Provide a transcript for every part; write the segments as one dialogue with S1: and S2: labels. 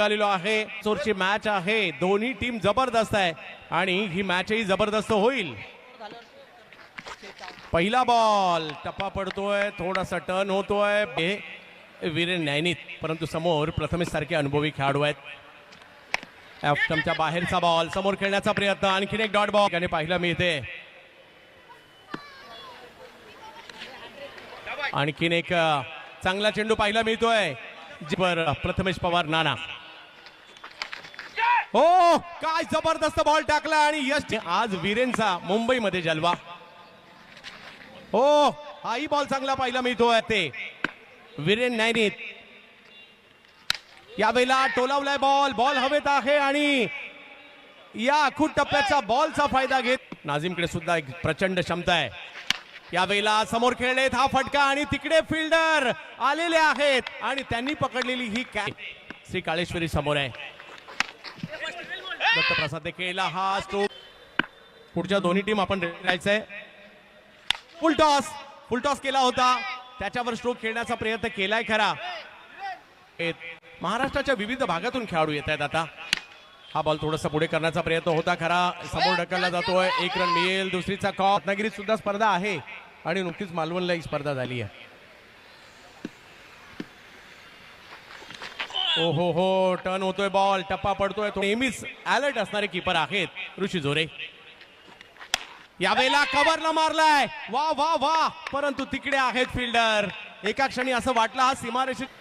S1: आलेलो आहे चोरची मॅच आहे दोन्ही टीम जबरदस्त आहे आणि ही मॅचही जबरदस्त होईल। पहिला बॉल टप्पा पडतोय थोडासा टर्न होतोय वीरेन नैनित परंतु समोर प्रथमेश सारखे अनुभवी खेळाडू आहेत। ऑप्टमच्या बाहेरचा बॉल समोर खेळण्याचा प्रयत्न आणखीन एक डॉट बॉल आणि पाहायला मिळते आणखीन एक चांगला चेंडू पाहायला मिळतोय प्रथमेश पवार नाना हो काय जबरदस्त बॉल टाकला आणि यश आज वीरेनचा मुंबईमध्ये जलवा हो हाही बॉल चांगला पाहायला मिळतोय ते वीरेन नैनित यावेळेला टोलावलाय बॉल बॉल हवेत आहे आणि या आखूड टप्प्याचा बॉलचा फायदा घेत नाझीमकडे सुद्धा एक प्रचंड क्षमता आहे। यावेळेला समोर खेळलेत हा फटका आणि तिकडे फिल्डर आलेले आहेत आणि त्यांनी पकडलेली ही कॅच श्री काळेश्वरी समोर आहे। दत्तप्रसाद केला हा स्ट्रोक पुढच्या दोन्ही टीम आपण राहायचंय फुल टॉस केला होता त्याच्यावर स्ट्रोक खेळण्याचा प्रयत्न केलाय खरा महाराष्ट्राच्या विविध भागातून खेळाडू येत आहेत। आता हा बॉल थोडासा पुढे करण्याचा प्रयत्न होता खरा समोर ढकलला जातोय एक रन मिळेल दुसरीचा कॉल रत्नागिरीत सुद्धा स्पर्धा आहे आणि नुकतीच मालवणला ही स्पर्धा झाली आहे। ओ हो हो टर्न होतोय बॉल टप्पा पडतोय नेहमीच अलर्ट असणारे कीपर आहेत ऋषी जोरे यावेळेला कव्हरला मारलाय वा वा वा परंतु तिकडे आहेत फिल्डर एका क्षणी असं वाटलं हा सीमारेषेत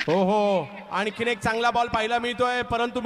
S1: हो हो आणखीन एक चांगला बॉल पाहायला मिळतोय परंतु